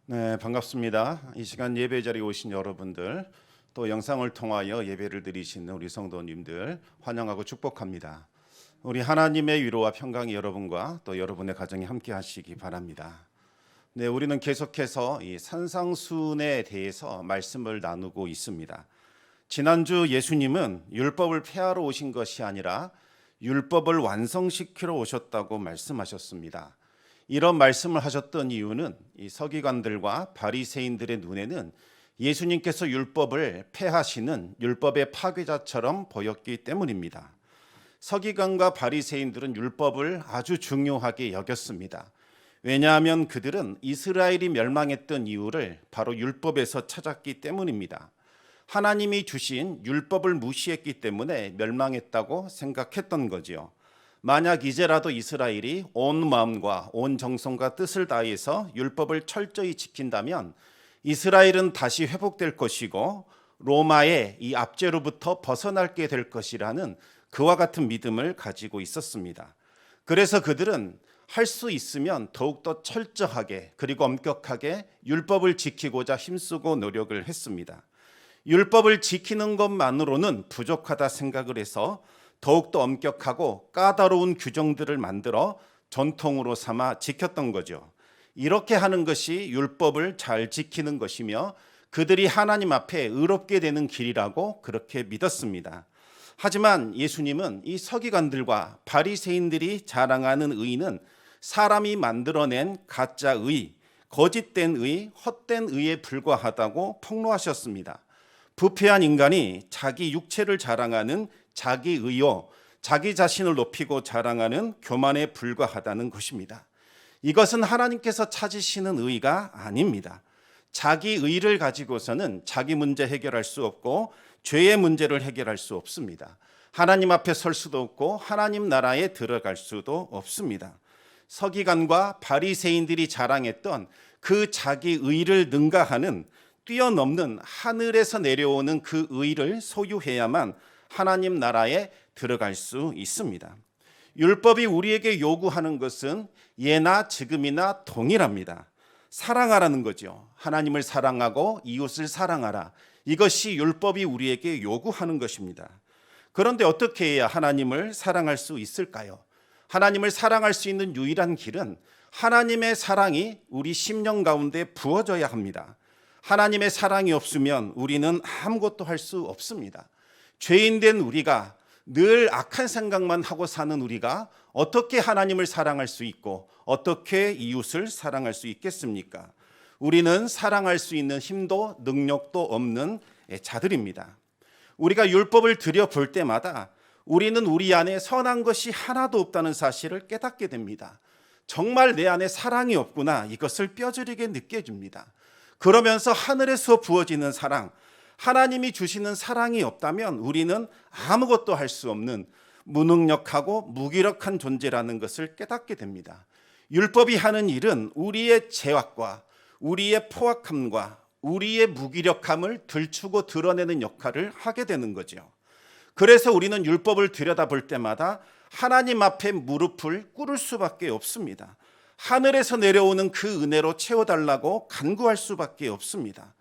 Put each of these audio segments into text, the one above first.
네, 반갑습니다. 이 시간 예배 자리에 오신 여러분들, 또 영상을 통하여 예배를 드리시는 우리 성도님들 환영하고 축복합니다. 우리 하나님의 위로와 평강이 여러분과 또 여러분의 가정에 함께 하시기 바랍니다. 네, 우리는 계속해서 이 산상순에 대해서 말씀을 나누고 있습니다. 지난주 예수님은 율법을 폐하러 오신 것이 아니라 율법을 완성시키러 오셨다고 말씀하셨습니다. 이런 말씀을 하셨던 이유는 이 서기관들과 바리새인들의 눈에는 예수님께서 율법을 폐하시는 율법의 파괴자처럼 보였기 때문입니다. 서기관과 바리새인들은 율법을 아주 중요하게 여겼습니다. 왜냐하면 그들은 이스라엘이 멸망했던 이유를 바로 율법에서 찾았기 때문입니다. 하나님이 주신 율법을 무시했기 때문에 멸망했다고 생각했던 거지요. 만약 이제라도 이스라엘이 온 마음과 온 정성과 뜻을 다해서 율법을 철저히 지킨다면 이스라엘은 다시 회복될 것이고 로마의 이 압제로부터 벗어나게 될 것이라는 그와 같은 믿음을 가지고 있었습니다. 그래서 그들은 할 수 있으면 더욱더 철저하게 그리고 엄격하게 율법을 지키고자 힘쓰고 노력을 했습니다. 율법을 지키는 것만으로는 부족하다 생각을 해서 더욱더 엄격하고 까다로운 규정들을 만들어 전통으로 삼아 지켰던 거죠. 이렇게 하는 것이 율법을 잘 지키는 것이며 그들이 하나님 앞에 의롭게 되는 길이라고 그렇게 믿었습니다. 하지만 예수님은 이 서기관들과 바리새인들이 자랑하는 의는 사람이 만들어낸 가짜 의, 거짓된 의, 헛된 의에 불과하다고 폭로하셨습니다. 부패한 인간이 자기 육체를 자랑하는 자기 의요, 자기 자신을 높이고 자랑하는 교만에 불과하다는 것입니다. 이것은 하나님께서 찾으시는 의가 아닙니다. 자기 의를 가지고서는 자기 문제 해결할 수 없고 죄의 문제를 해결할 수 없습니다. 하나님 앞에 설 수도 없고 하나님 나라에 들어갈 수도 없습니다. 서기관과 바리새인들이 자랑했던 그 자기 의를 능가하는 뛰어넘는 하늘에서 내려오는 그 의를 소유해야만 하나님 나라에 들어갈 수 있습니다. 율법이 우리에게 요구하는 것은 예나 지금이나 동일합니다. 사랑하라는 거죠. 하나님을 사랑하고 이웃을 사랑하라. 이것이 율법이 우리에게 요구하는 것입니다. 그런데 어떻게 해야 하나님을 사랑할 수 있을까요? 하나님을 사랑할 수 있는 유일한 길은 하나님의 사랑이 우리 심령 가운데 부어져야 합니다. 하나님의 사랑이 없으면 우리는 아무것도 할 수 없습니다. 죄인된 우리가 늘 악한 생각만 하고 사는 우리가 어떻게 하나님을 사랑할 수 있고 어떻게 이웃을 사랑할 수 있겠습니까? 우리는 사랑할 수 있는 힘도 능력도 없는 자들입니다. 우리가 율법을 들여볼 때마다 우리는 우리 안에 선한 것이 하나도 없다는 사실을 깨닫게 됩니다. 정말 내 안에 사랑이 없구나, 이것을 뼈저리게 느껴집니다. 그러면서 하늘에서 부어지는 사랑, 하나님이 주시는 사랑이 없다면 우리는 아무것도 할 수 없는 무능력하고 무기력한 존재라는 것을 깨닫게 됩니다. 율법이 하는 일은 우리의 죄악과 우리의 포악함과 우리의 무기력함을 들추고 드러내는 역할을 하게 되는 거죠. 그래서 우리는 율법을 들여다볼 때마다 하나님 앞에 무릎을 꿇을 수밖에 없습니다. 하늘에서 내려오는 그 은혜로 채워달라고 간구할 수밖에 없습니다.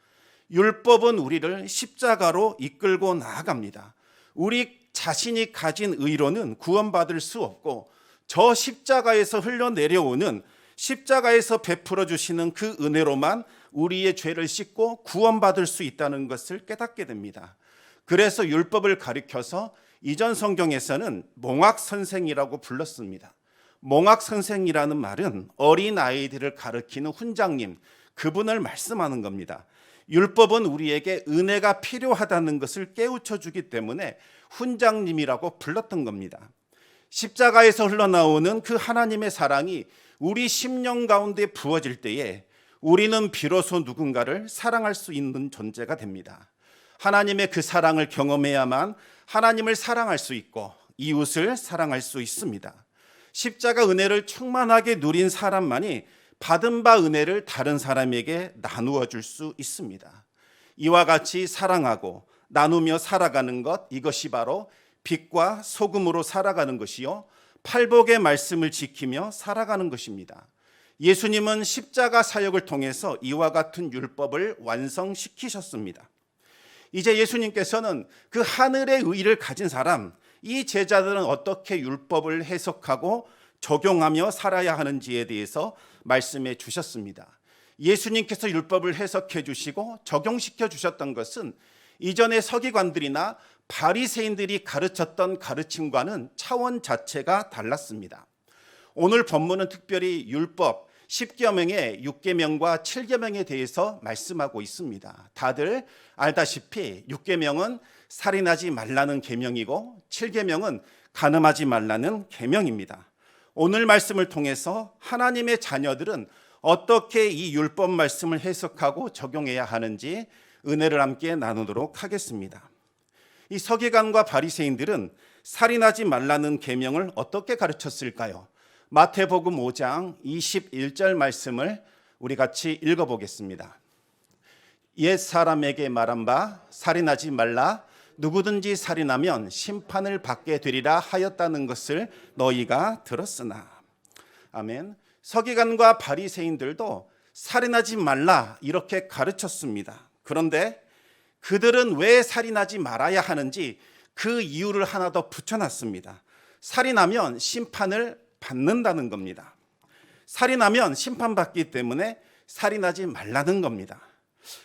율법은 우리를 십자가로 이끌고 나아갑니다. 우리 자신이 가진 의로는 구원받을 수 없고 저 십자가에서 흘러내려오는 십자가에서 베풀어 주시는 그 은혜로만 우리의 죄를 씻고 구원받을 수 있다는 것을 깨닫게 됩니다. 그래서 율법을 가리켜서 이전 성경에서는 몽학 선생이라고 불렀습니다. 몽학 선생이라는 말은 어린 아이들을 가르치는 훈장님, 그분을 말씀하는 겁니다. 율법은 우리에게 은혜가 필요하다는 것을 깨우쳐 주기 때문에 훈장님이라고 불렀던 겁니다. 십자가에서 흘러나오는 그 하나님의 사랑이 우리 심령 가운데 부어질 때에 우리는 비로소 누군가를 사랑할 수 있는 존재가 됩니다. 하나님의 그 사랑을 경험해야만 하나님을 사랑할 수 있고 이웃을 사랑할 수 있습니다. 십자가 은혜를 충만하게 누린 사람만이 받은 바 은혜를 다른 사람에게 나누어 줄 수 있습니다. 이와 같이 사랑하고 나누며 살아가는 것, 이것이 바로 빛과 소금으로 살아가는 것이요 팔복의 말씀을 지키며 살아가는 것입니다. 예수님은 십자가 사역을 통해서 이와 같은 율법을 완성시키셨습니다. 이제 예수님께서는 그 하늘의 의를 가진 사람, 이 제자들은 어떻게 율법을 해석하고 적용하며 살아야 하는지에 대해서 말씀해 주셨습니다. 예수님께서 율법을 해석해 주시고 적용시켜 주셨던 것은 이전의 서기관들이나 바리새인들이 가르쳤던 가르침과는 차원 자체가 달랐습니다. 오늘 본문은 특별히 율법 10계명의 6계명과 7계명에 대해서 말씀하고 있습니다. 다들 알다시피 6계명은 살인하지 말라는 계명이고 7계명은 간음하지 말라는 계명입니다. 오늘 말씀을 통해서 하나님의 자녀들은 어떻게 이 율법 말씀을 해석하고 적용해야 하는지 은혜를 함께 나누도록 하겠습니다. 이 서기관과 바리새인들은 살인하지 말라는 계명을 어떻게 가르쳤을까요? 마태복음 5장 21절 말씀을 우리 같이 읽어보겠습니다. 옛 사람에게 말한 바 살인하지 말라, 누구든지 살인하면 심판을 받게 되리라 하였다는 것을 너희가 들었으나. 아멘. 서기관과 바리새인들도 살인하지 말라 이렇게 가르쳤습니다. 그런데 그들은 왜 살인하지 말아야 하는지 그 이유를 하나 더 붙여놨습니다. 살인하면 심판을 받는다는 겁니다. 살인하면 심판받기 때문에 살인하지 말라는 겁니다.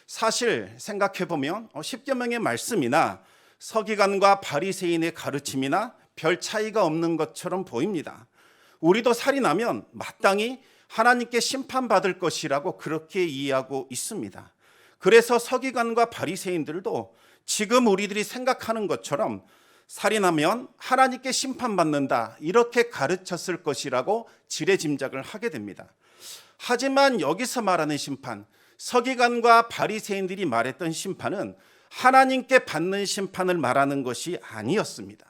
사실 생각해보면 10계명의 말씀이나 서기관과 바리새인의 가르침이나 별 차이가 없는 것처럼 보입니다. 우리도 살인하면 마땅히 하나님께 심판받을 것이라고 그렇게 이해하고 있습니다. 그래서 서기관과 바리새인들도 지금 우리들이 생각하는 것처럼 살인하면 하나님께 심판받는다 이렇게 가르쳤을 것이라고 지레짐작을 하게 됩니다. 하지만 여기서 말하는 심판, 서기관과 바리새인들이 말했던 심판은 하나님께 받는 심판을 말하는 것이 아니었습니다.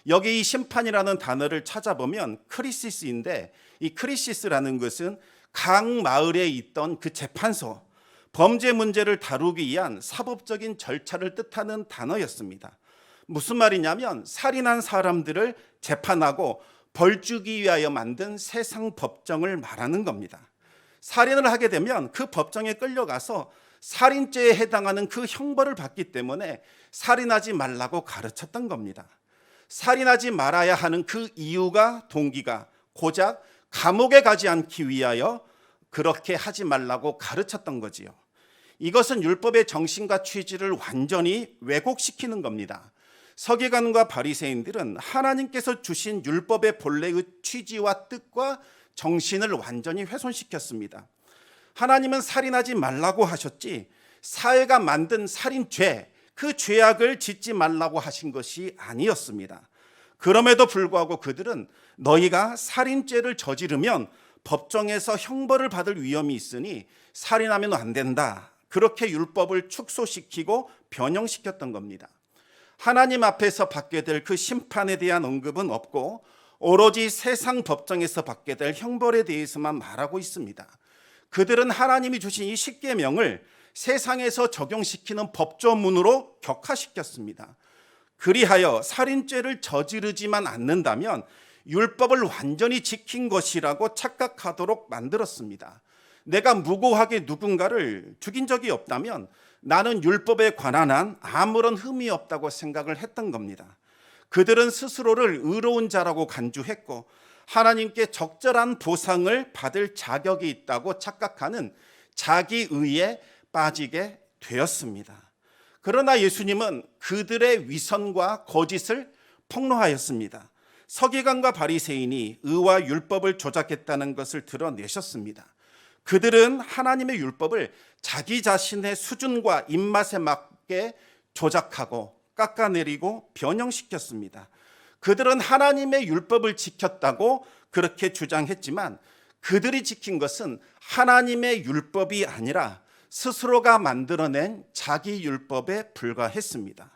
여기 이 심판이라는 단어를 찾아보면 크리시스인데, 이 크리시스라는 것은 각 마을에 있던 그 재판소, 범죄 문제를 다루기 위한 사법적인 절차를 뜻하는 단어였습니다. 무슨 말이냐면 살인한 사람들을 재판하고 벌 주기 위하여 만든 세상 법정을 말하는 겁니다. 살인을 하게 되면 그 법정에 끌려가서 살인죄에 해당하는 그 형벌을 받기 때문에 살인하지 말라고 가르쳤던 겁니다. 살인하지 말아야 하는 그 이유가, 동기가 고작 감옥에 가지 않기 위하여 그렇게 하지 말라고 가르쳤던 거지요. 이것은 율법의 정신과 취지를 완전히 왜곡시키는 겁니다. 서기관과 바리새인들은 하나님께서 주신 율법의 본래의 취지와 뜻과 정신을 완전히 훼손시켰습니다. 하나님은 살인하지 말라고 하셨지 사회가 만든 살인죄, 그 죄악을 짓지 말라고 하신 것이 아니었습니다. 그럼에도 불구하고 그들은 너희가 살인죄를 저지르면 법정에서 형벌을 받을 위험이 있으니 살인하면 안 된다, 그렇게 율법을 축소시키고 변형시켰던 겁니다. 하나님 앞에서 받게 될 그 심판에 대한 언급은 없고 오로지 세상 법정에서 받게 될 형벌에 대해서만 말하고 있습니다. 그들은 하나님이 주신 이 십계명을 세상에서 적용시키는 법조문으로 격화시켰습니다. 그리하여 살인죄를 저지르지만 않는다면 율법을 완전히 지킨 것이라고 착각하도록 만들었습니다. 내가 무고하게 누군가를 죽인 적이 없다면 나는 율법에 관한 한 아무런 흠이 없다고 생각을 했던 겁니다. 그들은 스스로를 의로운 자라고 간주했고 하나님께 적절한 보상을 받을 자격이 있다고 착각하는 자기의에 빠지게 되었습니다. 그러나 예수님은 그들의 위선과 거짓을 폭로하였습니다. 서기관과 바리새인이 의와 율법을 조작했다는 것을 드러내셨습니다. 그들은 하나님의 율법을 자기 자신의 수준과 입맛에 맞게 조작하고 깎아내리고 변형시켰습니다. 그들은 하나님의 율법을 지켰다고 그렇게 주장했지만 그들이 지킨 것은 하나님의 율법이 아니라 스스로가 만들어낸 자기 율법에 불과했습니다.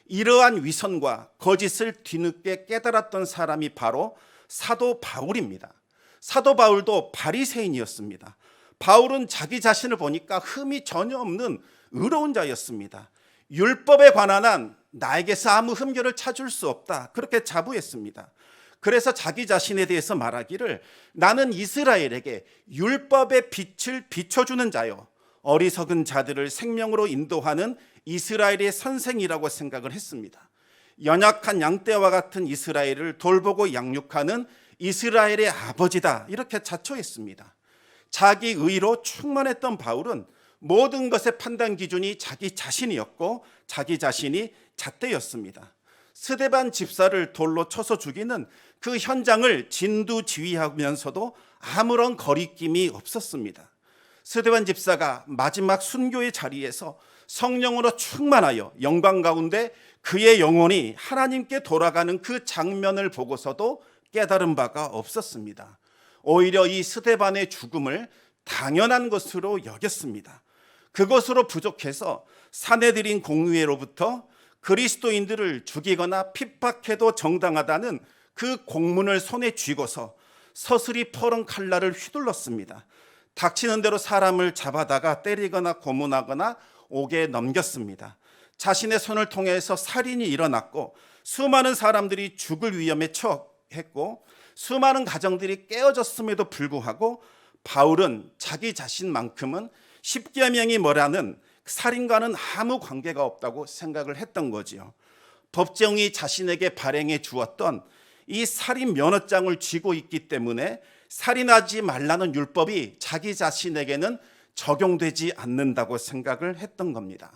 이러한 위선과 거짓을 뒤늦게 깨달았던 사람이 바로 사도 바울입니다. 사도 바울도 바리새인이었습니다. 바울은 자기 자신을 보니까 흠이 전혀 없는 의로운 자였습니다. 율법에 관한 한 나에게서 아무 흠결을 찾을 수 없다, 그렇게 자부했습니다. 그래서 자기 자신에 대해서 말하기를 나는 이스라엘에게 율법의 빛을 비춰주는 자요, 어리석은 자들을 생명으로 인도하는 이스라엘의 선생이라고 생각을 했습니다. 연약한 양떼와 같은 이스라엘을 돌보고 양육하는 이스라엘의 아버지다, 이렇게 자처했습니다. 자기 의로 충만했던 바울은 모든 것의 판단 기준이 자기 자신이었고 자기 자신이 잣대였습니다. 스데반 집사를 돌로 쳐서 죽이는 그 현장을 진두지휘하면서도 아무런 거리낌이 없었습니다. 스데반 집사가 마지막 순교의 자리에서 성령으로 충만하여 영광 가운데 그의 영혼이 하나님께 돌아가는 그 장면을 보고서도 깨달은 바가 없었습니다. 오히려 이 스데반의 죽음을 당연한 것으로 여겼습니다. 그것으로 부족해서 사내들인 공의회로부터 그리스도인들을 죽이거나 핍박해도 정당하다는 그 공문을 손에 쥐고서 서슬이 퍼런 칼날을 휘둘렀습니다. 닥치는 대로 사람을 잡아다가 때리거나 고문하거나 옥에 넘겼습니다. 자신의 손을 통해서 살인이 일어났고 수많은 사람들이 죽을 위험에 처했고 수많은 가정들이 깨어졌음에도 불구하고 바울은 자기 자신만큼은 십계명이 뭐라는 살인과는 아무 관계가 없다고 생각을 했던 거지요. 법정이 자신에게 발행해 주었던 이 살인 면허장을 쥐고 있기 때문에 살인하지 말라는 율법이 자기 자신에게는 적용되지 않는다고 생각을 했던 겁니다.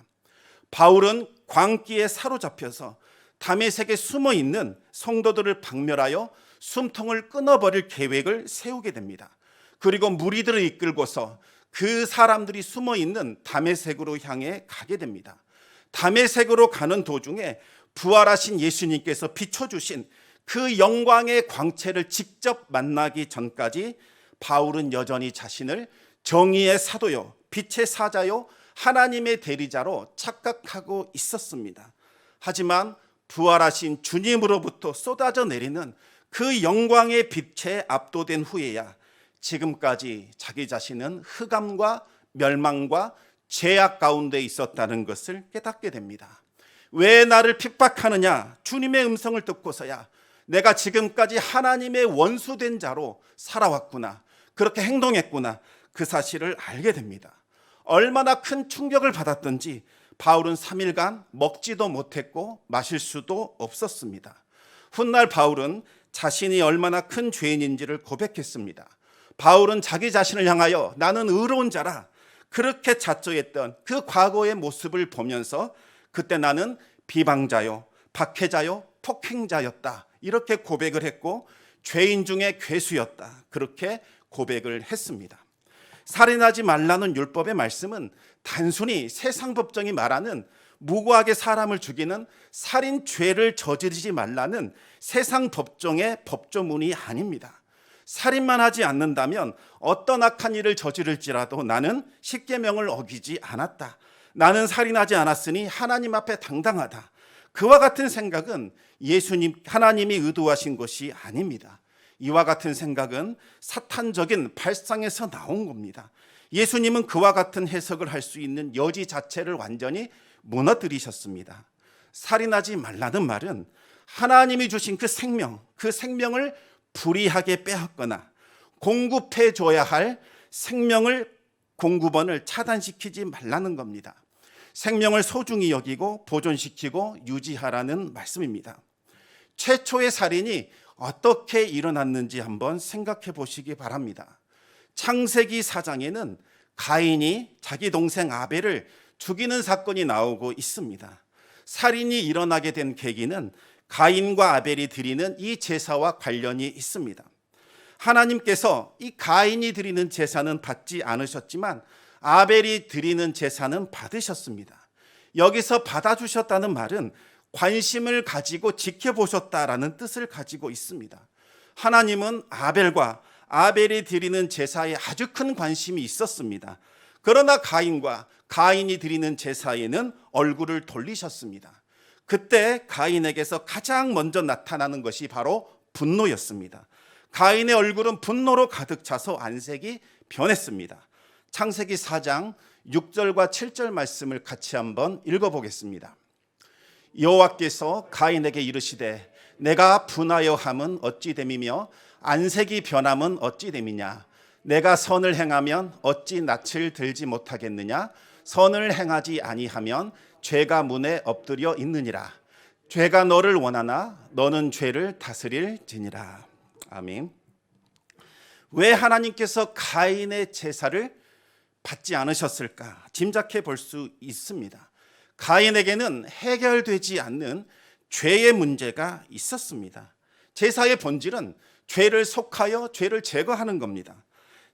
바울은 광기에 사로잡혀서 다메섹에 숨어 있는 성도들을 박멸하여 숨통을 끊어버릴 계획을 세우게 됩니다. 그리고 무리들을 이끌고서 그 사람들이 숨어 있는 다메섹으로 향해 가게 됩니다. 다메섹으로 가는 도중에 부활하신 예수님께서 비춰주신 그 영광의 광채를 직접 만나기 전까지 바울은 여전히 자신을 정의의 사도요, 빛의 사자요, 하나님의 대리자로 착각하고 있었습니다. 하지만 부활하신 주님으로부터 쏟아져 내리는 그 영광의 빛에 압도된 후에야 지금까지 자기 자신은 흑암과 멸망과 죄악 가운데 있었다는 것을 깨닫게 됩니다. 왜 나를 핍박하느냐? 주님의 음성을 듣고서야 내가 지금까지 하나님의 원수된 자로 살아왔구나, 그렇게 행동했구나, 그 사실을 알게 됩니다. 얼마나 큰 충격을 받았던지 바울은 3일간 먹지도 못했고 마실 수도 없었습니다. 훗날 바울은 자신이 얼마나 큰 죄인인지를 고백했습니다. 바울은 자기 자신을 향하여 나는 의로운 자라 그렇게 자처했던 그 과거의 모습을 보면서 그때 나는 비방자요, 박해자요, 폭행자였다, 이렇게 고백을 했고 죄인 중에 괴수였다, 그렇게 고백을 했습니다. 살인하지 말라는 율법의 말씀은 단순히 세상 법정이 말하는 무고하게 사람을 죽이는 살인죄를 저지르지 말라는 세상 법정의 법조문이 아닙니다. 살인만 하지 않는다면 어떤 악한 일을 저지를지라도 나는 십계명을 어기지 않았다, 나는 살인하지 않았으니 하나님 앞에 당당하다, 그와 같은 생각은 예수님 하나님이 의도하신 것이 아닙니다. 이와 같은 생각은 사탄적인 발상에서 나온 겁니다. 예수님은 그와 같은 해석을 할 수 있는 여지 자체를 완전히 무너뜨리셨습니다. 살인하지 말라는 말은 하나님이 주신 그 생명을 불의하게 빼앗거나 공급해 줘야 할 생명을 공급원을 차단시키지 말라는 겁니다. 생명을 소중히 여기고 보존시키고 유지하라는 말씀입니다. 최초의 살인이 어떻게 일어났는지 한번 생각해 보시기 바랍니다. 창세기 4장에는 가인이 자기 동생 아벨을 죽이는 사건이 나오고 있습니다. 살인이 일어나게 된 계기는 가인과 아벨이 드리는 이 제사와 관련이 있습니다. 하나님께서 이 가인이 드리는 제사는 받지 않으셨지만 아벨이 드리는 제사는 받으셨습니다. 여기서 받아주셨다는 말은 관심을 가지고 지켜보셨다라는 뜻을 가지고 있습니다. 하나님은 아벨과 아벨이 드리는 제사에 아주 큰 관심이 있었습니다. 그러나 가인이 드리는 제사에는 얼굴을 돌리셨습니다. 그때 가인에게서 가장 먼저 나타나는 것이 바로 분노였습니다. 가인의 얼굴은 분노로 가득 차서 안색이 변했습니다. 창세기 4장 6절과 7절 말씀을 같이 한번 읽어보겠습니다. 여호와께서 가인에게 이르시되 내가 분하여 함은 어찌 됨이며 안색이 변함은 어찌 됨이냐. 내가 선을 행하면 어찌 낯을 들지 못하겠느냐. 선을 행하지 아니하면 죄가 문에 엎드려 있느니라. 죄가 너를 원하나 너는 죄를 다스릴지니라. 아멘. 왜 하나님께서 가인의 제사를 받지 않으셨을까? 짐작해 볼 수 있습니다. 가인에게는 해결되지 않는 죄의 문제가 있었습니다. 제사의 본질은 죄를 속하여 죄를 제거하는 겁니다.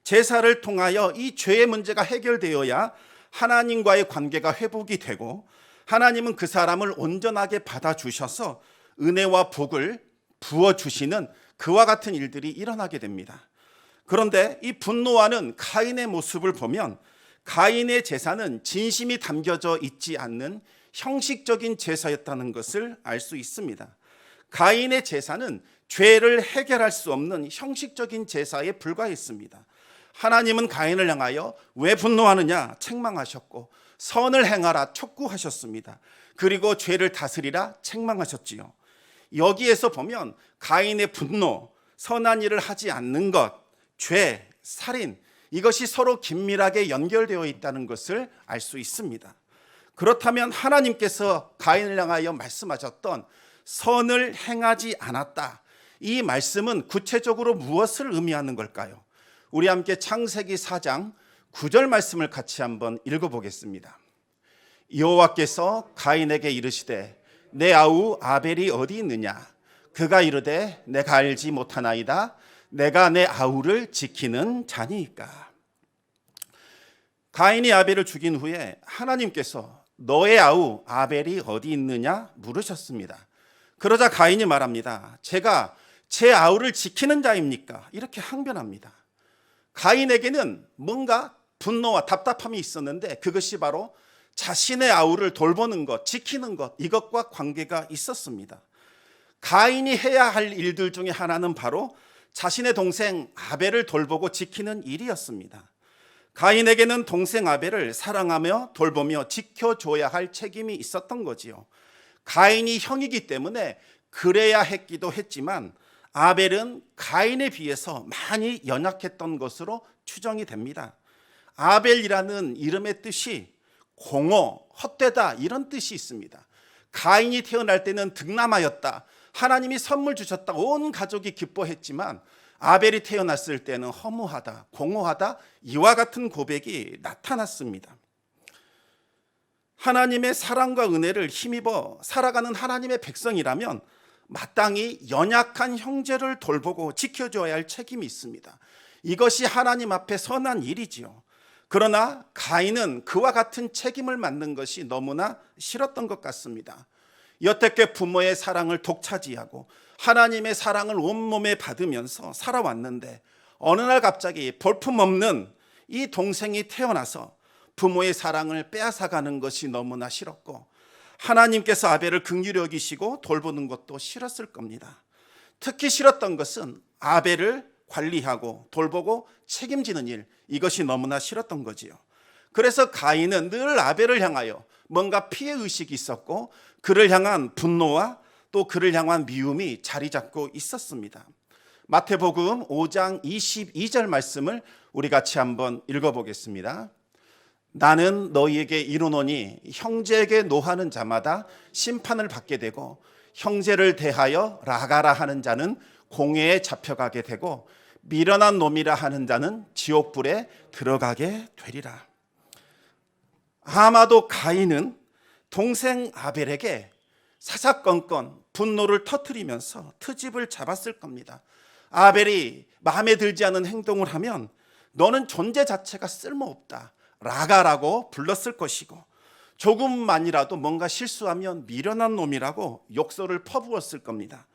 제사를 통하여 이 죄의 문제가 해결되어야 하나님과의 관계가 회복이 되고 하나님은 그 사람을 온전하게 받아주셔서 은혜와 복을 부어주시는 그와 같은 일들이 일어나게 됩니다. 그런데 이 분노하는 가인의 모습을 보면 가인의 제사는 진심이 담겨져 있지 않는 형식적인 제사였다는 것을 알 수 있습니다. 가인의 제사는 죄를 해결할 수 없는 형식적인 제사에 불과했습니다. 하나님은 가인을 향하여 왜 분노하느냐 책망하셨고 선을 행하라 촉구하셨습니다. 그리고 죄를 다스리라 책망하셨지요. 여기에서 보면 가인의 분노, 선한 일을 하지 않는 것, 죄, 살인, 이것이 서로 긴밀하게 연결되어 있다는 것을 알 수 있습니다. 그렇다면 하나님께서 가인을 향하여 말씀하셨던 선을 행하지 않았다. 이 말씀은 구체적으로 무엇을 의미하는 걸까요? 우리 함께 창세기 4장 9절 말씀을 같이 한번 읽어보겠습니다. 여호와께서 가인에게 이르시되 내 아우 아벨이 어디 있느냐? 그가 이르되 내가 알지 못하나이다. 내가 내 아우를 지키는 자니이까. 가인이 아벨을 죽인 후에 하나님께서 너의 아우 아벨이 어디 있느냐 물으셨습니다. 그러자 가인이 말합니다. 제가 제 아우를 지키는 자입니까? 이렇게 항변합니다. 가인에게는 뭔가 분노와 답답함이 있었는데 그것이 바로 자신의 아우를 돌보는 것, 지키는 것, 이것과 관계가 있었습니다. 가인이 해야 할 일들 중에 하나는 바로 자신의 동생 아벨을 돌보고 지키는 일이었습니다. 가인에게는 동생 아벨을 사랑하며 돌보며 지켜줘야 할 책임이 있었던 거지요. 가인이 형이기 때문에 그래야 했기도 했지만 아벨은 가인에 비해서 많이 연약했던 것으로 추정이 됩니다. 아벨이라는 이름의 뜻이 공허, 헛되다 이런 뜻이 있습니다. 가인이 태어날 때는 득남하였다. 하나님이 선물 주셨다. 온 가족이 기뻐했지만 아벨이 태어났을 때는 허무하다, 공허하다 이와 같은 고백이 나타났습니다. 하나님의 사랑과 은혜를 힘입어 살아가는 하나님의 백성이라면 마땅히 연약한 형제를 돌보고 지켜줘야 할 책임이 있습니다. 이것이 하나님 앞에 선한 일이지요. 그러나 가인은 그와 같은 책임을 맡는 것이 너무나 싫었던 것 같습니다. 여태껏 부모의 사랑을 독차지하고 하나님의 사랑을 온몸에 받으면서 살아왔는데 어느 날 갑자기 볼품없는 이 동생이 태어나서 부모의 사랑을 빼앗아가는 것이 너무나 싫었고 하나님께서 아벨을 긍휼히 여기시고 돌보는 것도 싫었을 겁니다. 특히 싫었던 것은 아벨을 관리하고 돌보고 책임지는 일, 이것이 너무나 싫었던 거지요. 그래서 가인은 늘 아벨을 향하여 뭔가 피해의식이 있었고 그를 향한 분노와 또 그를 향한 미움이 자리 잡고 있었습니다. 마태복음 5장 22절 말씀을 우리 같이 한번 읽어보겠습니다. 나는 너희에게 이르노니 형제에게 노하는 자마다 심판을 받게 되고 형제를 대하여 라가라 하는 자는 공회에 잡혀가게 되고 미련한 놈이라 하는 자는 지옥불에 들어가게 되리라. 아마도 가인은 동생 아벨에게 사사건건 분노를 터뜨리면서 트집을 잡았을 겁니다. 아벨이 마음에 들지 않은 행동을 하면 너는 존재 자체가 쓸모없다, 라가라고 불렀을 것이고 조금만이라도 뭔가 실수하면 미련한 놈이라고 욕설을 퍼부었을 겁니다.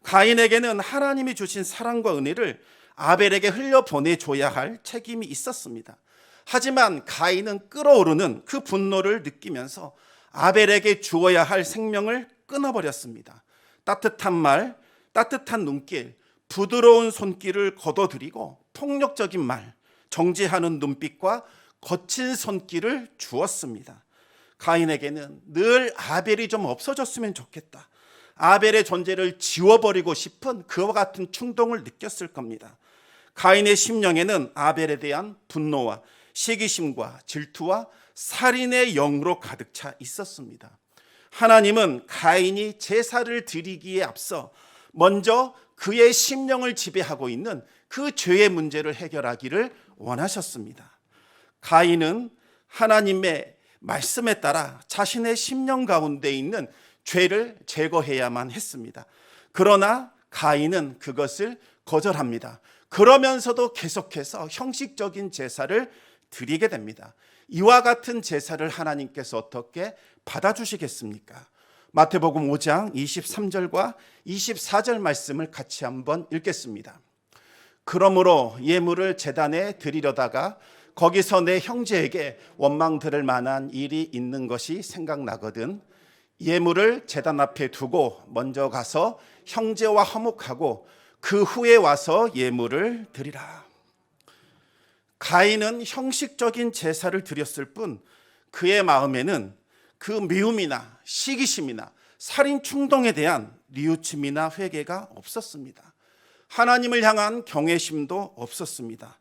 가인에게는 하나님이 주신 사랑과 은혜를 아벨에게 흘려보내줘야 할 책임이 있었습니다. 하지만 가인은 끓어오르는 그 분노를 느끼면서 아벨에게 주어야 할 생명을 끊어버렸습니다. 따뜻한 말, 따뜻한 눈길, 부드러운 손길을 거둬들이고 폭력적인 말, 정죄하는 눈빛과 거친 손길을 주었습니다. 가인에게는 늘 아벨이 좀 없어졌으면 좋겠다. 아벨의 존재를 지워버리고 싶은 그와 같은 충동을 느꼈을 겁니다. 가인의 심령에는 아벨에 대한 분노와 시기심과 질투와 살인의 영으로 가득 차 있었습니다. 하나님은 가인이 제사를 드리기에 앞서 먼저 그의 심령을 지배하고 있는 그 죄의 문제를 해결하기를 원하셨습니다. 가인은 하나님의 말씀에 따라 자신의 심령 가운데 있는 죄를 제거해야만 했습니다. 그러나 가인은 그것을 거절합니다. 그러면서도 계속해서 형식적인 제사를 드리게 됩니다. 이와 같은 제사를 하나님께서 어떻게 받아주시겠습니까? 마태복음 5장 23절과 24절 말씀을 같이 한번 읽겠습니다. 그러므로 예물을 제단에 드리려다가 거기서 내 형제에게 원망 들을 만한 일이 있는 것이 생각나거든 예물을 제단 앞에 두고 먼저 가서 형제와 화목하고 그 후에 와서 예물을 드리라. 가인은 형식적인 제사를 드렸을 뿐 그의 마음에는 그 미움이나 시기심이나 살인 충동에 대한 뉘우침이나 회개가 없었습니다. 하나님을 향한 경외심도 없었습니다.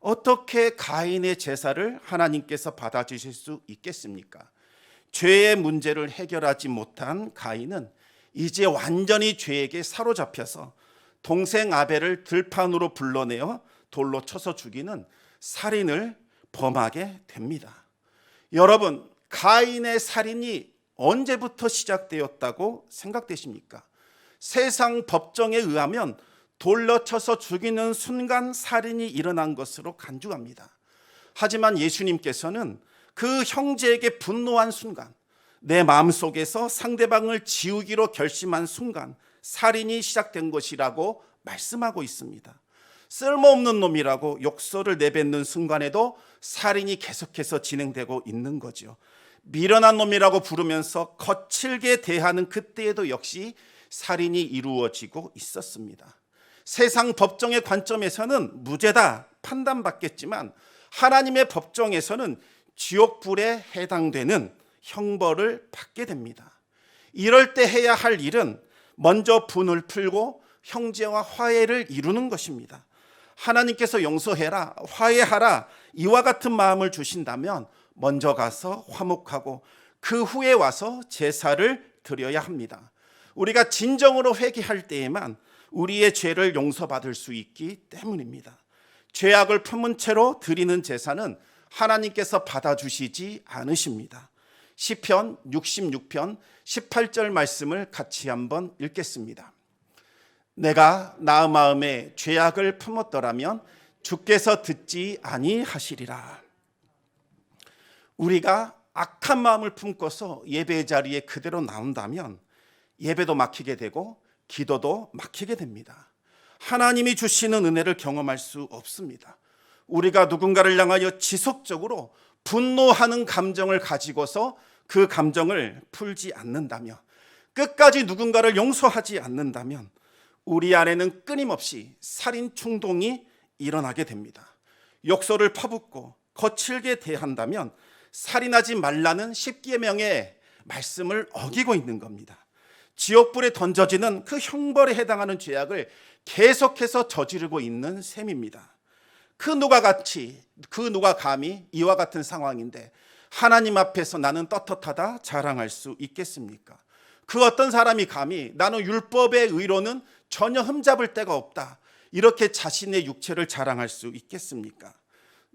어떻게 가인의 제사를 하나님께서 받아주실 수 있겠습니까? 죄의 문제를 해결하지 못한 가인은 이제 완전히 죄에게 사로잡혀서 동생 아벨을 들판으로 불러내어 돌로 쳐서 죽이는 살인을 범하게 됩니다. 여러분, 가인의 살인이 언제부터 시작되었다고 생각되십니까? 세상 법정에 의하면 돌로 쳐서 죽이는 순간 살인이 일어난 것으로 간주합니다. 하지만 예수님께서는 그 형제에게 분노한 순간, 내 마음속에서 상대방을 지우기로 결심한 순간 살인이 시작된 것이라고 말씀하고 있습니다. 쓸모없는 놈이라고 욕설을 내뱉는 순간에도 살인이 계속해서 진행되고 있는 거죠. 미련한 놈이라고 부르면서 거칠게 대하는 그때에도 역시 살인이 이루어지고 있었습니다. 세상 법정의 관점에서는 무죄다 판단받겠지만 하나님의 법정에서는 지옥불에 해당되는 형벌을 받게 됩니다. 이럴 때 해야 할 일은 먼저 분을 풀고 형제와 화해를 이루는 것입니다. 하나님께서 용서해라, 화해하라 이와 같은 마음을 주신다면 먼저 가서 화목하고 그 후에 와서 제사를 드려야 합니다. 우리가 진정으로 회개할 때에만 우리의 죄를 용서받을 수 있기 때문입니다. 죄악을 품은 채로 드리는 제사는 하나님께서 받아주시지 않으십니다. 시편 66편 18절 말씀을 같이 한번 읽겠습니다. 내가 나 마음에 죄악을 품었더라면 주께서 듣지 아니하시리라. 우리가 악한 마음을 품고서 예배 자리에 그대로 나온다면 예배도 막히게 되고 기도도 막히게 됩니다. 하나님이 주시는 은혜를 경험할 수 없습니다. 우리가 누군가를 향하여 지속적으로 분노하는 감정을 가지고서 그 감정을 풀지 않는다면, 끝까지 누군가를 용서하지 않는다면 우리 안에는 끊임없이 살인 충동이 일어나게 됩니다. 욕설을 퍼붓고 거칠게 대한다면 살인하지 말라는 십계명의 말씀을 어기고 있는 겁니다. 지옥불에 던져지는 그 형벌에 해당하는 죄악을 계속해서 저지르고 있는 셈입니다. 그 누가 감히 이와 같은 상황인데 하나님 앞에서 나는 떳떳하다 자랑할 수 있겠습니까? 그 어떤 사람이 감히 나는 율법의 의로는 전혀 흠잡을 데가 없다 이렇게 자신의 육체를 자랑할 수 있겠습니까?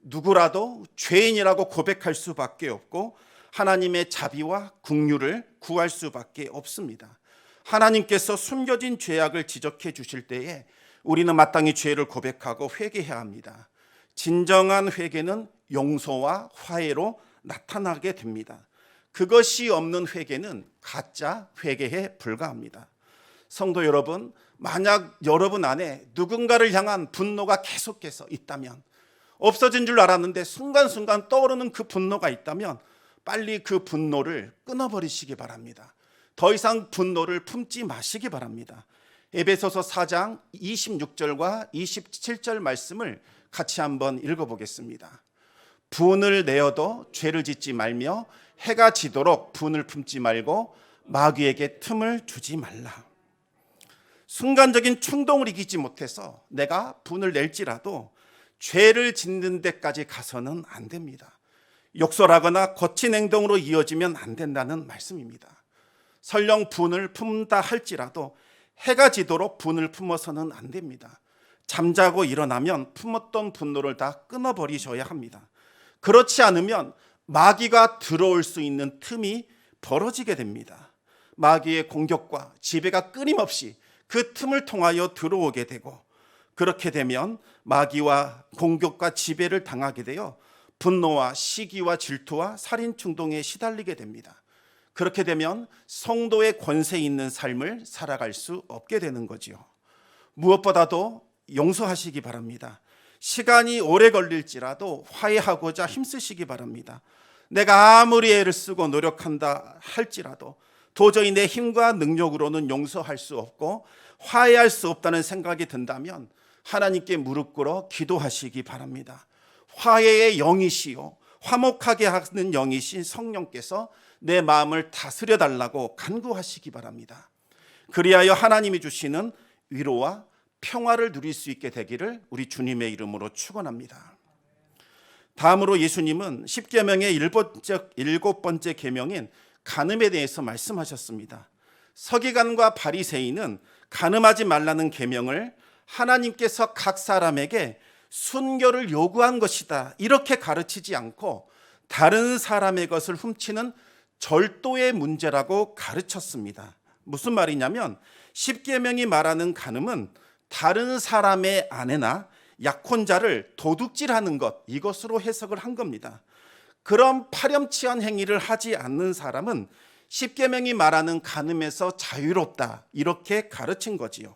누구라도 죄인이라고 고백할 수밖에 없고 하나님의 자비와 긍휼을 구할 수밖에 없습니다. 하나님께서 숨겨진 죄악을 지적해 주실 때에 우리는 마땅히 죄를 고백하고 회개해야 합니다. 진정한 회개는 용서와 화해로 나타나게 됩니다. 그것이 없는 회개는 가짜 회개에 불과합니다. 성도 여러분, 만약 여러분 안에 누군가를 향한 분노가 계속해서 있다면, 없어진 줄 알았는데 순간순간 떠오르는 그 분노가 있다면 빨리 그 분노를 끊어버리시기 바랍니다. 더 이상 분노를 품지 마시기 바랍니다. 에베소서 4장 26절과 27절 말씀을 같이 한번 읽어보겠습니다. 분을 내어도 죄를 짓지 말며 해가 지도록 분을 품지 말고 마귀에게 틈을 주지 말라. 순간적인 충동을 이기지 못해서 내가 분을 낼지라도 죄를 짓는 데까지 가서는 안 됩니다. 욕설하거나 거친 행동으로 이어지면 안 된다는 말씀입니다. 설령 분을 품다 할지라도 해가 지도록 분을 품어서는 안 됩니다. 잠자고 일어나면 품었던 분노를 다 끊어버리셔야 합니다. 그렇지 않으면 마귀가 들어올 수 있는 틈이 벌어지게 됩니다. 마귀의 공격과 지배가 끊임없이 그 틈을 통하여 들어오게 되고, 그렇게 되면 마귀와 공격과 지배를 당하게 되어 분노와 시기와 질투와 살인 충동에 시달리게 됩니다. 그렇게 되면 성도의 권세 있는 삶을 살아갈 수 없게 되는 거지요. 무엇보다도 용서하시기 바랍니다. 시간이 오래 걸릴지라도 화해하고자 힘쓰시기 바랍니다. 내가 아무리 애를 쓰고 노력한다 할지라도 도저히 내 힘과 능력으로는 용서할 수 없고 화해할 수 없다는 생각이 든다면 하나님께 무릎 꿇어 기도하시기 바랍니다. 화해의 영이시요 화목하게 하는 영이신 성령께서 내 마음을 다스려 달라고 간구하시기 바랍니다. 그리하여 하나님이 주시는 위로와 평화를 누릴 수 있게 되기를 우리 주님의 이름으로 축원합니다. 다음으로 예수님은 십계명의 일곱 번째 계명인 간음에 대해서 말씀하셨습니다. 서기관과 바리새인은 간음하지 말라는 계명을 하나님께서 각 사람에게 순결을 요구한 것이다 이렇게 가르치지 않고 다른 사람의 것을 훔치는 절도의 문제라고 가르쳤습니다. 무슨 말이냐면 십계명이 말하는 간음은 다른 사람의 아내나 약혼자를 도둑질하는 것, 이것으로 해석을 한 겁니다. 그런 파렴치한 행위를 하지 않는 사람은 십계명이 말하는 간음에서 자유롭다 이렇게 가르친 거지요.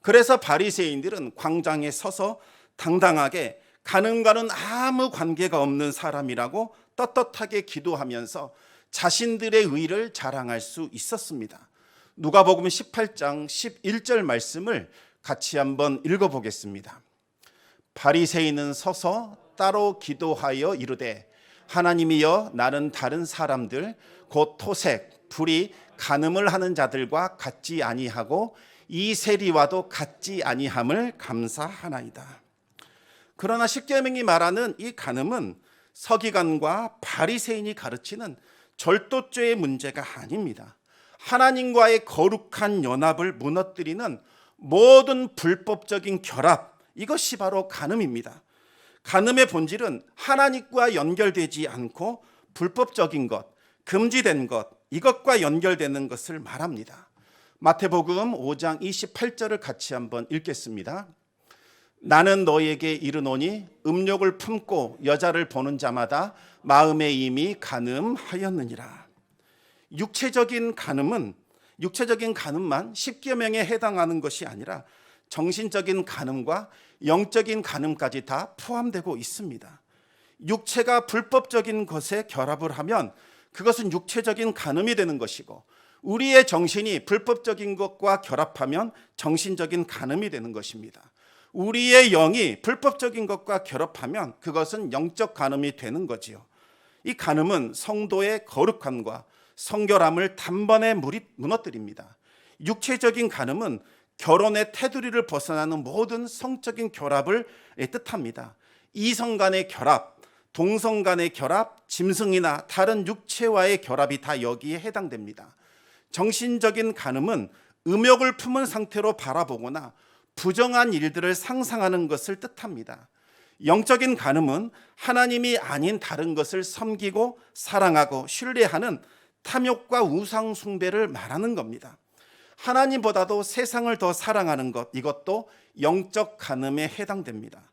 그래서 바리새인들은 광장에 서서 당당하게 간음과는 아무 관계가 없는 사람이라고 떳떳하게 기도하면서 자신들의 의를 자랑할 수 있었습니다. 누가복음 18장 11절 말씀을 같이 한번 읽어보겠습니다. 바리새인은 서서 따로 기도하여 이르되 하나님이여 나는 다른 사람들 곧 토색, 불의, 간음을 하는 자들과 같지 아니하고 이 세리와도 같지 아니함을 감사하나이다. 그러나 십계명이 말하는 이 간음은 서기관과 바리새인이 가르치는 절도죄의 문제가 아닙니다. 하나님과의 거룩한 연합을 무너뜨리는 모든 불법적인 결합, 이것이 바로 간음입니다. 간음의 본질은 하나님과 연결되지 않고 불법적인 것, 금지된 것, 이것과 연결되는 것을 말합니다. 마태복음 5장 28절을 같이 한번 읽겠습니다. 나는 너희에게 이르노니 음욕을 품고 여자를 보는 자마다 마음에 이미 간음하였느니라. 육체적인 간음만 십계명에 해당하는 것이 아니라 정신적인 간음과 영적인 간음까지 다 포함되고 있습니다. 육체가 불법적인 것에 결합을 하면 그것은 육체적인 간음이 되는 것이고, 우리의 정신이 불법적인 것과 결합하면 정신적인 간음이 되는 것입니다. 우리의 영이 불법적인 것과 결합하면 그것은 영적 간음이 되는 거지요. 이 간음은 성도의 거룩함과 성결함을 단번에 무너뜨립니다. 육체적인 간음은 결혼의 테두리를 벗어나는 모든 성적인 결합을 뜻합니다. 이성 간의 결합, 동성 간의 결합, 짐승이나 다른 육체와의 결합이 다 여기에 해당됩니다. 정신적인 간음은 음욕을 품은 상태로 바라보거나 부정한 일들을 상상하는 것을 뜻합니다. 영적인 간음은 하나님이 아닌 다른 것을 섬기고 사랑하고 신뢰하는 탐욕과 우상 숭배를 말하는 겁니다. 하나님보다도 세상을 더 사랑하는 것, 이것도 영적 간음에 해당됩니다.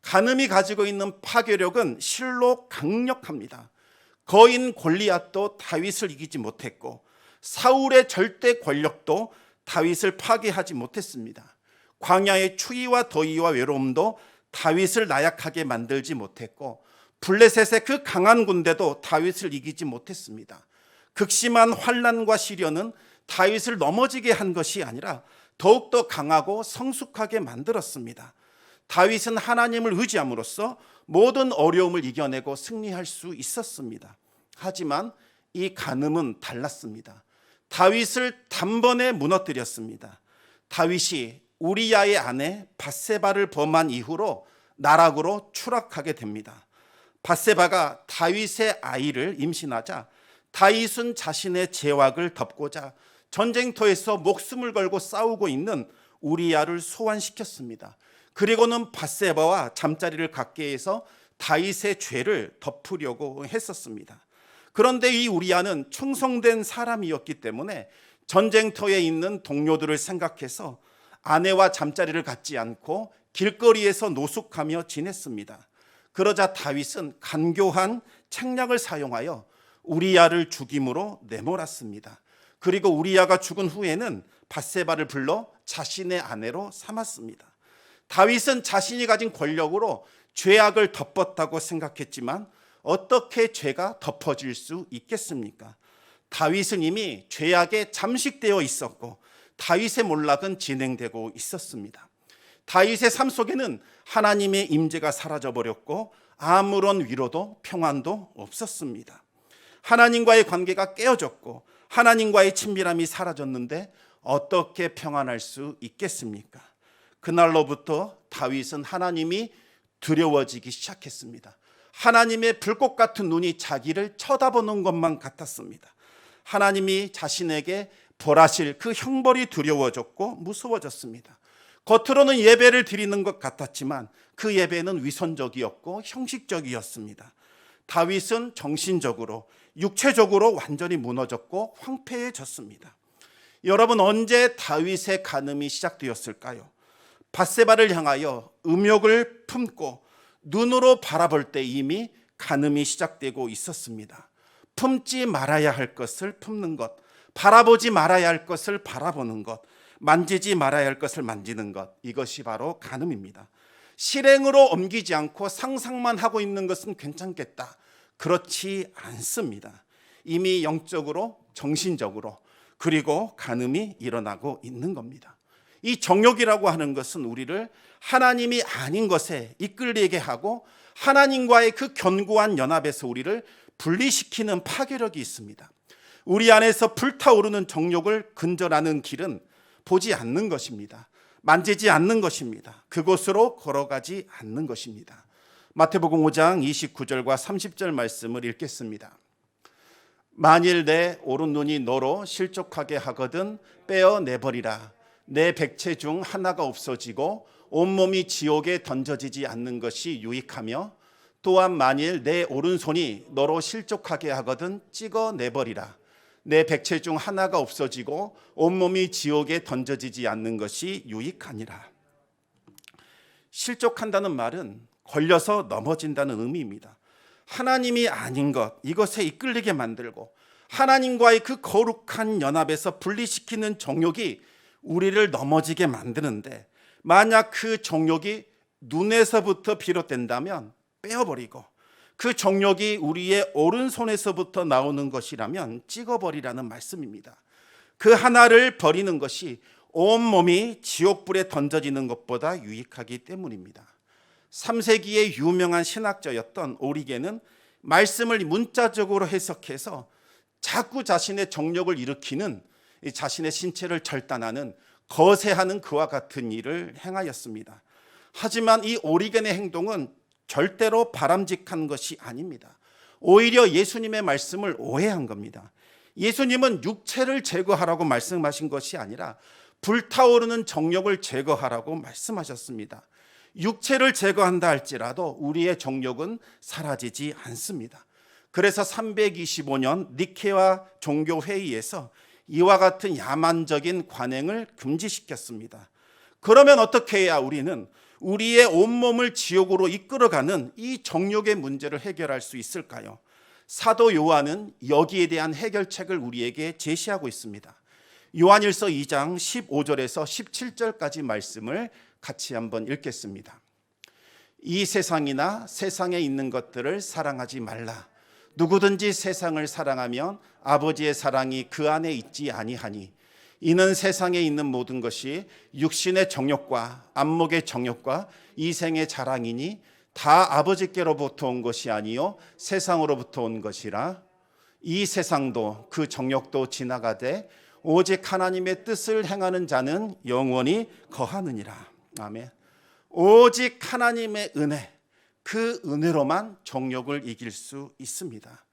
간음이 가지고 있는 파괴력은 실로 강력합니다. 거인 골리앗도 다윗을 이기지 못했고 사울의 절대 권력도 다윗을 파괴하지 못했습니다. 광야의 추위와 더위와 외로움도 다윗을 나약하게 만들지 못했고 블레셋의 그 강한 군대도 다윗을 이기지 못했습니다. 극심한 환난과 시련은 다윗을 넘어지게 한 것이 아니라 더욱더 강하고 성숙하게 만들었습니다. 다윗은 하나님을 의지함으로써 모든 어려움을 이겨내고 승리할 수 있었습니다. 하지만 이 간음은 달랐습니다. 다윗을 단번에 무너뜨렸습니다. 다윗이 우리야의 아내 밧세바를 범한 이후로 나락으로 추락하게 됩니다. 밧세바가 다윗의 아이를 임신하자 다윗은 자신의 죄악을 덮고자 전쟁터에서 목숨을 걸고 싸우고 있는 우리야를 소환시켰습니다. 그리고는 밧세바와 잠자리를 갖게 해서 다윗의 죄를 덮으려고 했었습니다. 그런데 이 우리야는 충성된 사람이었기 때문에 전쟁터에 있는 동료들을 생각해서 아내와 잠자리를 갖지 않고 길거리에서 노숙하며 지냈습니다. 그러자 다윗은 간교한 책략을 사용하여 우리야를 죽임으로 내몰았습니다. 그리고 우리야가 죽은 후에는 밧세바를 불러 자신의 아내로 삼았습니다. 다윗은 자신이 가진 권력으로 죄악을 덮었다고 생각했지만 어떻게 죄가 덮어질 수 있겠습니까? 다윗은 이미 죄악에 잠식되어 있었고 다윗의 몰락은 진행되고 있었습니다. 다윗의 삶 속에는 하나님의 임재가 사라져버렸고 아무런 위로도 평안도 없었습니다. 하나님과의 관계가 깨어졌고 하나님과의 친밀함이 사라졌는데 어떻게 평안할 수 있겠습니까? 그날로부터 다윗은 하나님이 두려워지기 시작했습니다. 하나님의 불꽃 같은 눈이 자기를 쳐다보는 것만 같았습니다. 하나님이 자신에게 벌하실 그 형벌이 두려워졌고 무서워졌습니다. 겉으로는 예배를 드리는 것 같았지만 그 예배는 위선적이었고 형식적이었습니다. 다윗은 정신적으로 육체적으로 완전히 무너졌고 황폐해졌습니다. 여러분, 언제 다윗의 간음이 시작되었을까요? 밧세바를 향하여 음욕을 품고 눈으로 바라볼 때 이미 간음이 시작되고 있었습니다. 품지 말아야 할 것을 품는 것, 바라보지 말아야 할 것을 바라보는 것, 만지지 말아야 할 것을 만지는 것, 이것이 바로 간음입니다. 실행으로 옮기지 않고 상상만 하고 있는 것은 괜찮겠다. 그렇지 않습니다. 이미 영적으로, 정신적으로, 그리고 간음이 일어나고 있는 겁니다. 이 정욕이라고 하는 것은 우리를 하나님이 아닌 것에 이끌리게 하고 하나님과의 그 견고한 연합에서 우리를 분리시키는 파괴력이 있습니다. 우리 안에서 불타오르는 정욕을 근절하는 길은 보지 않는 것입니다. 만지지 않는 것입니다. 그곳으로 걸어가지 않는 것입니다. 마태복음 5장 29절과 30절 말씀을 읽겠습니다. 만일 내 오른눈이 너로 실족하게 하거든 빼어내버리라. 내 백체 중 하나가 없어지고 온몸이 지옥에 던져지지 않는 것이 유익하며 또한 만일 내 오른손이 너로 실족하게 하거든 찍어내버리라. 내 백체 중 하나가 없어지고 온몸이 지옥에 던져지지 않는 것이 유익하니라. 실족한다는 말은 걸려서 넘어진다는 의미입니다. 하나님이 아닌 것, 이것에 이끌리게 만들고 하나님과의 그 거룩한 연합에서 분리시키는 정욕이 우리를 넘어지게 만드는데, 만약 그 정욕이 눈에서부터 비롯된다면 빼어버리고 그 정욕이 우리의 오른손에서부터 나오는 것이라면 찍어버리라는 말씀입니다. 그 하나를 버리는 것이 온몸이 지옥불에 던져지는 것보다 유익하기 때문입니다. 3세기의 유명한 신학자였던 오리겐은 말씀을 문자적으로 해석해서 자꾸 자신의 정욕을 일으키는, 자신의 신체를 절단하는, 거세하는 그와 같은 일을 행하였습니다. 하지만 이 오리겐의 행동은 절대로 바람직한 것이 아닙니다. 오히려 예수님의 말씀을 오해한 겁니다. 예수님은 육체를 제거하라고 말씀하신 것이 아니라 불타오르는 정욕을 제거하라고 말씀하셨습니다. 육체를 제거한다 할지라도 우리의 정욕은 사라지지 않습니다. 그래서 325년 니케아 종교회의에서 이와 같은 야만적인 관행을 금지시켰습니다. 그러면 어떻게 해야 우리는 우리의 온몸을 지옥으로 이끌어가는 이 정욕의 문제를 해결할 수 있을까요? 사도 요한은 여기에 대한 해결책을 우리에게 제시하고 있습니다. 요한일서 2장 15절에서 17절까지 말씀을 같이 한번 읽겠습니다. 이 세상이나 세상에 있는 것들을 사랑하지 말라. 누구든지 세상을 사랑하면 아버지의 사랑이 그 안에 있지 아니하니, 이는 세상에 있는 모든 것이 육신의 정욕과 안목의 정욕과 이생의 자랑이니 다 아버지께로부터 온 것이 아니요 세상으로부터 온 것이라. 이 세상도 그 정욕도 지나가되 오직 하나님의 뜻을 행하는 자는 영원히 거하느니라. 아멘. 오직 하나님의 은혜, 그 은혜로만 정욕을 이길 수 있습니다.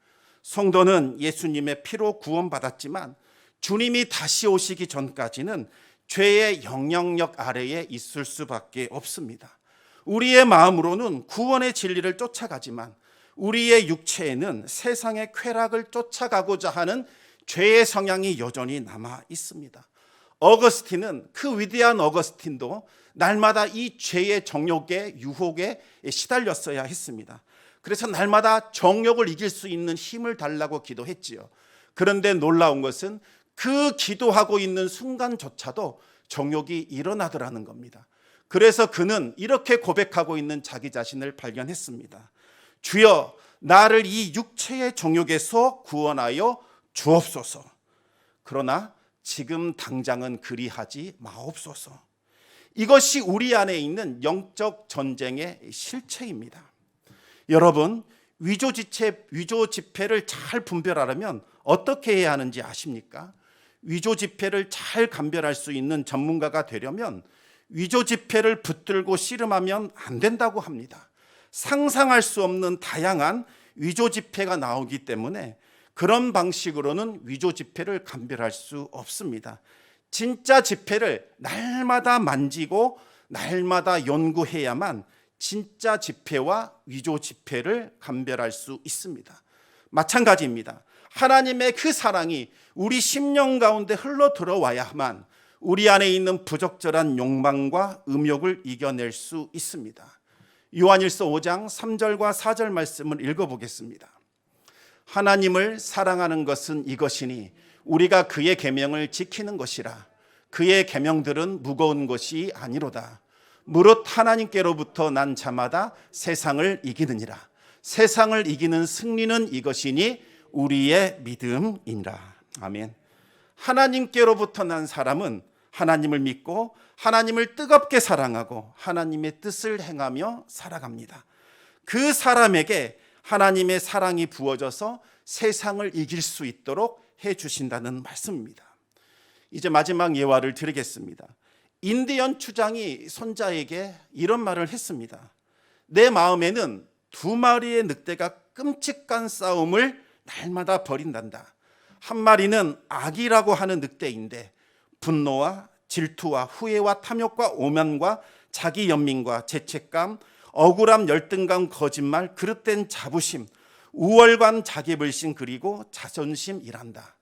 성도는 예수님의 피로 구원받았지만 주님이 다시 오시기 전까지는 죄의 영향력 아래에 있을 수밖에 없습니다. 우리의 마음으로는 구원의 진리를 쫓아가지만 우리의 육체에는 세상의 쾌락을 쫓아가고자 하는 죄의 성향이 여전히 남아 있습니다. 어거스틴은, 그 위대한 어거스틴도 날마다 이 죄의 정욕의 유혹에 시달렸어야 했습니다. 그래서 날마다 정욕을 이길 수 있는 힘을 달라고 기도했지요. 그런데 놀라운 것은 그 기도하고 있는 순간조차도 정욕이 일어나더라는 겁니다. 그래서 그는 이렇게 고백하고 있는 자기 자신을 발견했습니다. 주여, 나를 이 육체의 정욕에서 구원하여 주옵소서. 그러나 지금 당장은 그리하지 마옵소서. 이것이 우리 안에 있는 영적 전쟁의 실체입니다. 여러분, 위조 지폐를 잘 분별하려면 어떻게 해야 하는지 아십니까? 위조 지폐를 잘 감별할 수 있는 전문가가 되려면 위조 지폐를 붙들고 씨름하면 안 된다고 합니다. 상상할 수 없는 다양한 위조 지폐가 나오기 때문에 그런 방식으로는 위조 지폐를 감별할 수 없습니다. 진짜 지폐를 날마다 만지고 날마다 연구해야만 진짜 지폐와 위조 지폐를 감별할 수 있습니다. 마찬가지입니다. 하나님의 그 사랑이 우리 심령 가운데 흘러 들어와야만 우리 안에 있는 부적절한 욕망과 음욕을 이겨낼 수 있습니다. 요한일서 5장 3절과 4절 말씀을 읽어보겠습니다. 하나님을 사랑하는 것은 이것이니 우리가 그의 계명을 지키는 것이라. 그의 계명들은 무거운 것이 아니로다. 무릇 하나님께로부터 난 자마다 세상을 이기느니라. 세상을 이기는 승리는 이것이니 우리의 믿음이니라. 아멘. 하나님께로부터 난 사람은 하나님을 믿고 하나님을 뜨겁게 사랑하고 하나님의 뜻을 행하며 살아갑니다. 그 사람에게 하나님의 사랑이 부어져서 세상을 이길 수 있도록 해주신다는 말씀입니다. 이제 마지막 예화를 드리겠습니다. 인디언 추장이 손자에게 이런 말을 했습니다. 내 마음에는 2마리의 늑대가 끔찍한 싸움을 날마다 벌인단다. 한 마리는 악이라고 하는 늑대인데 분노와 질투와 후회와 탐욕과 오만과 자기 연민과 죄책감, 억울함, 열등감, 거짓말, 그릇된 자부심, 우월감, 자기불신, 그리고 자존심이란다.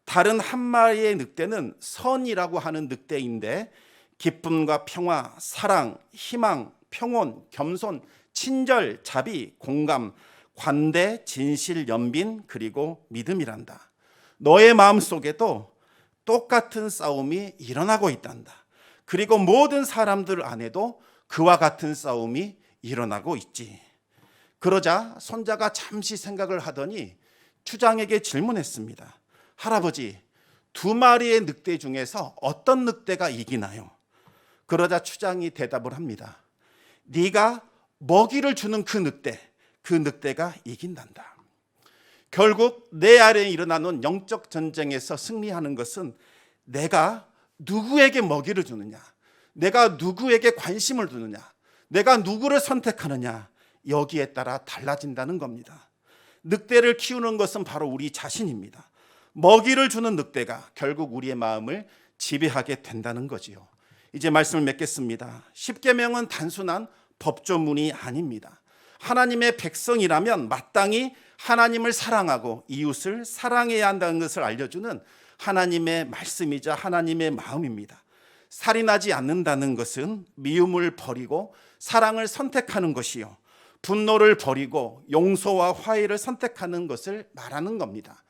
다른 한 마리의 늑대는 선이라고 하는 늑대인데 기쁨과 평화, 사랑, 희망, 평온, 겸손, 친절, 자비, 공감, 관대, 진실, 연민, 그리고 믿음이란다. 너의 마음속에도 똑같은 싸움이 일어나고 있단다. 그리고 모든 사람들 안에도 그와 같은 싸움이 일어나고 있지. 그러자 손자가 잠시 생각을 하더니 추장에게 질문했습니다. 할아버지, 2마리의 늑대 중에서 어떤 늑대가 이기나요? 그러자 추장이 대답을 합니다. 네가 먹이를 주는 그 늑대가 이긴단다. 결국 내 아래에 일어나는 영적 전쟁에서 승리하는 것은 내가 누구에게 먹이를 주느냐, 내가 누구에게 관심을 두느냐, 내가 누구를 선택하느냐, 여기에 따라 달라진다는 겁니다. 늑대를 키우는 것은 바로 우리 자신입니다. 먹이를 주는 늑대가 결국 우리의 마음을 지배하게 된다는 거지요. 이제 말씀을 맺겠습니다. 십계명은 단순한 법조문이 아닙니다. 하나님의 백성이라면 마땅히 하나님을 사랑하고 이웃을 사랑해야 한다는 것을 알려주는 하나님의 말씀이자 하나님의 마음입니다. 살인하지 않는다는 것은 미움을 버리고 사랑을 선택하는 것이요, 분노를 버리고 용서와 화해를 선택하는 것을 말하는 겁니다.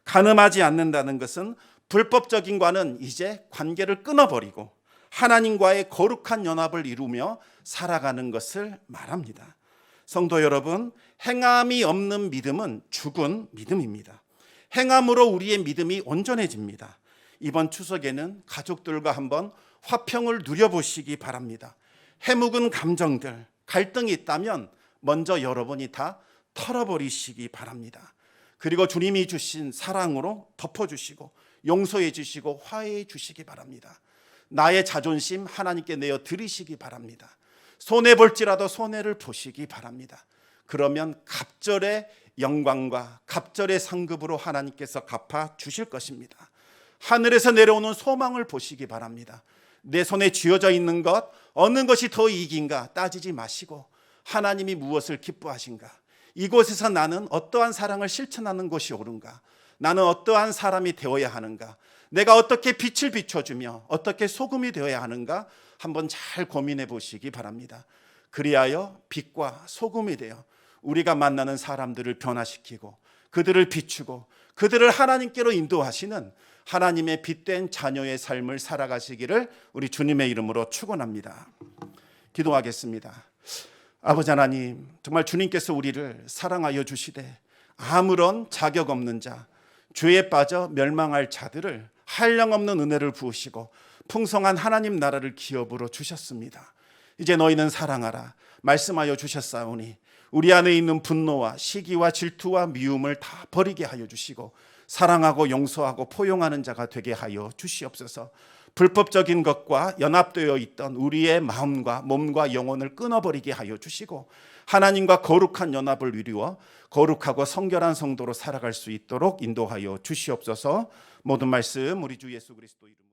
간음하지 않는다는 것은 불법적인과는 이제 관계를 끊어버리고 하나님과의 거룩한 연합을 이루며 살아가는 것을 말합니다. 성도 여러분, 행함이 없는 믿음은 죽은 믿음입니다. 행함으로 우리의 믿음이 온전해집니다. 이번 추석에는 가족들과 한번 화평을 누려보시기 바랍니다. 해묵은 감정들, 갈등이 있다면 먼저 여러분이 다 털어버리시기 바랍니다. 그리고 주님이 주신 사랑으로 덮어주시고 용서해 주시고 화해해 주시기 바랍니다. 나의 자존심 하나님께 내어 드리시기 바랍니다. 손해볼지라도 손해를 보시기 바랍니다. 그러면 갑절의 영광과 갑절의 상급으로 하나님께서 갚아 주실 것입니다. 하늘에서 내려오는 소망을 보시기 바랍니다. 내 손에 쥐어져 있는 것 어느 것이 더 이익인가 따지지 마시고 하나님이 무엇을 기뻐하신가, 이곳에서 나는 어떠한 사랑을 실천하는 것이 옳은가, 나는 어떠한 사람이 되어야 하는가, 내가 어떻게 빛을 비춰주며 어떻게 소금이 되어야 하는가 한번 잘 고민해 보시기 바랍니다. 그리하여 빛과 소금이 되어 우리가 만나는 사람들을 변화시키고 그들을 비추고 그들을 하나님께로 인도하시는 하나님의 빛된 자녀의 삶을 살아가시기를 우리 주님의 이름으로 축원합니다. 기도하겠습니다. 아버지 하나님, 정말 주님께서 우리를 사랑하여 주시되 아무런 자격 없는 자, 죄에 빠져 멸망할 자들을 한량없는 은혜를 부으시고 풍성한 하나님 나라를 기업으로 주셨습니다. 이제 너희는 사랑하라 말씀하여 주셨사오니 우리 안에 있는 분노와 시기와 질투와 미움을 다 버리게 하여 주시고 사랑하고 용서하고 포용하는 자가 되게 하여 주시옵소서. 불법적인 것과 연합되어 있던 우리의 마음과 몸과 영혼을 끊어버리게 하여 주시고 하나님과 거룩한 연합을 이루어 거룩하고 성결한 성도로 살아갈 수 있도록 인도하여 주시옵소서. 모든 말씀 우리 주 예수 그리스도 이름으로